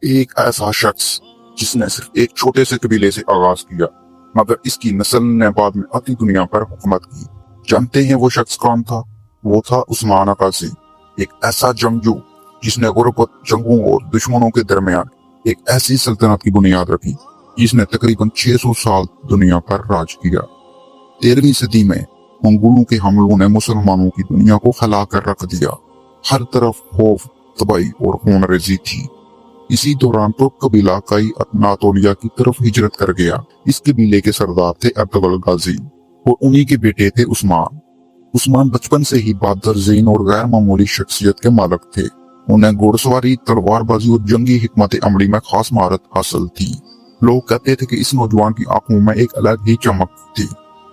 ایک ایسا شخص جس نے صرف ایک چھوٹے سے قبیلے سے آغاز کیا مگر اس کی نسل نے بعد میں آتی دنیا پر حکومت کی۔ جانتے ہیں وہ شخص کون تھا؟ وہ تھا عثمان غازی، ایک ایسا جنگجو جس نے غربت، جنگوں اور دشمنوں کے درمیان ایک ایسی سلطنت کی بنیاد رکھی جس نے تقریباً 600 سال دنیا پر راج کیا۔ 13ویں صدی میں منگولوں کے حملوں نے مسلمانوں کی دنیا کو کھلا کر رکھ دیا۔ ہر طرف خوف، تباہی اور خون ریزی تھی۔ اسی دوران ترک قبیلہ کئی اناطولیہ کی طرف ہجرت کر گیا۔ اس قبیلے کے سردار تھے ارطغرل غازی اور انہی کے بیٹے تھے عثمان۔ عثمان بچپن سے ہی بہادر، ذہین اور غیر معمولی شخصیت کے مالک تھے۔ انہیں گھوڑ سواری، تلوار بازی اور جنگی حکمت عملی میں خاص مہارت حاصل تھی۔ لوگ کہتے تھے کہ اس نوجوان کی آنکھوں میں ایک الگ ہی چمک تھی۔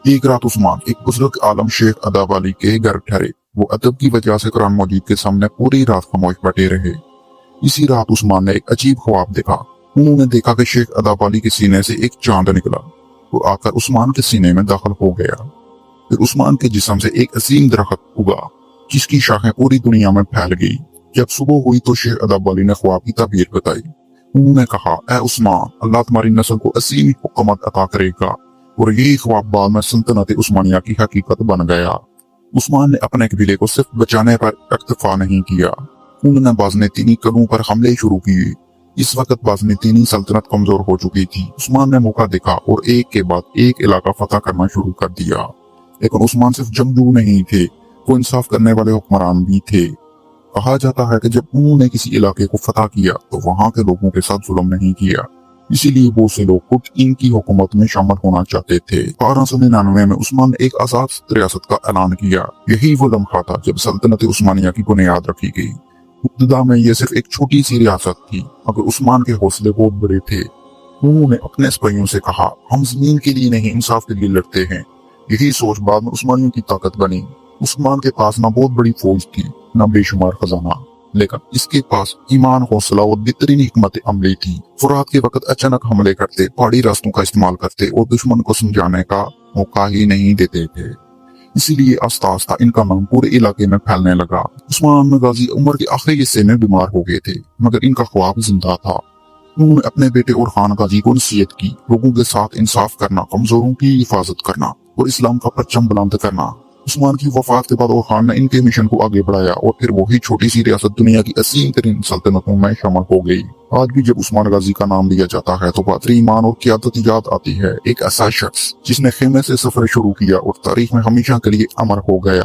ایک رات عثمان ایک بزرگ عالم شیخ ادب علی کے گھر ٹھہرے۔ وہ ادب کی وجہ سے قرآن مجید کے سامنے پوری رات خاموش بیٹھے رہے۔ اسی رات عثمان نے ایک عجیب خواب دیکھا۔ انہوں نے دیکھا کہ شیخ ادب علی کے سینے سے ایک چاند نکلا اور آ کر عثمان کے سینے میں داخل ہو گیا۔ پھر عثمان کے جسم سے ایک عظیم درخت اگا جس کی شاخیں پوری دنیا میں پھیل گئی۔ جب صبح ہوئی تو شیخ ادب علی نے خواب کی تعبیر بتائی۔ انہوں نے کہا، اے عثمان، اللہ تمہاری نسل کو عظیم حکومت عطا کرے گا، اور یہی خواب بعد میں سلطنت عثمانیہ کی حقیقت بن گیا۔ عثمان نے اپنے قبیلے کو صرف بچانے پر اکتفا نہیں کیا، انہوں نے بازنطینی قلعوں پر حملے شروع کیے۔ اس وقت بازنطینی سلطنت کمزور ہو چکی تھی۔ عثمان نے موقع دیکھا اور ایک کے بعد ایک علاقہ فتح کرنا شروع کر دیا۔ لیکن عثمان صرف جنگجو نہیں تھے، وہ انصاف کرنے والے حکمران بھی تھے۔ کہا جاتا ہے کہ جب انہوں نے کسی علاقے کو فتح کیا تو وہاں کے لوگوں کے ساتھ ظلم نہیں کیا، اسی لیے بہت سے لوگ خود ان کی حکومت میں شامل ہونا چاہتے تھے۔ 1299 میں عثمان نے ایک آزاد ریاست کا اعلان کیا۔ یہی وہ لمحہ تھا جب سلطنت عثمانیہ کی بنیاد رکھی گئی۔ ابتدا میں یہ صرف ایک چھوٹی سی ریاست تھی مگر عثمان کے حوصلے بہت بڑے تھے۔ انہوں نے اپنے سپاہیوں سے کہا، ہم زمین کے لیے نہیں، انصاف کے لیے لڑتے ہیں۔ یہی سوچ بعد میں عثمانیوں کی طاقت بنی۔ عثمان کے پاس نہ بہت بڑی فوج تھی، نہ بے شمار خزانہ، لیکن اس کے پاس ایمان، حوصلہ اور بہترین حکمت عملی تھی۔ فرات کے وقت اچانک حملے کرتے، پہاڑی راستوں کا استعمال کرتے اور دشمن کو سمجھانے کا موقع ہی نہیں دیتے تھے۔ اسی لیے آہستہ آہستہ ان کا نام پورے علاقے میں پھیلنے لگا۔ عثمان غازی عمر کے آخری حصے میں بیمار ہو گئے تھے مگر ان کا خواب زندہ تھا۔ انہوں نے اپنے بیٹے عرفان غازی کو نصیحت کی، لوگوں کے ساتھ انصاف کرنا، کمزوروں کی حفاظت کرنا اور اسلام کا پرچم بلند کرنا۔ عثمان کی وفات کے بعد عرفان نے ان کے مشن کو آگے بڑھایا اور پھر وہی چھوٹی سی ریاست دنیا کی عظیم ترین سلطنتوں میں شامل ہو گئی۔ آج بھی جب عثمان غازی کا نام لیا جاتا ہے تو بہادری، ایمان اور قیادت یاد آتی ہے۔ ایک ایسا شخص جس نے خیمے سے سفر شروع کیا اور تاریخ میں ہمیشہ کے لیے امر ہو گیا۔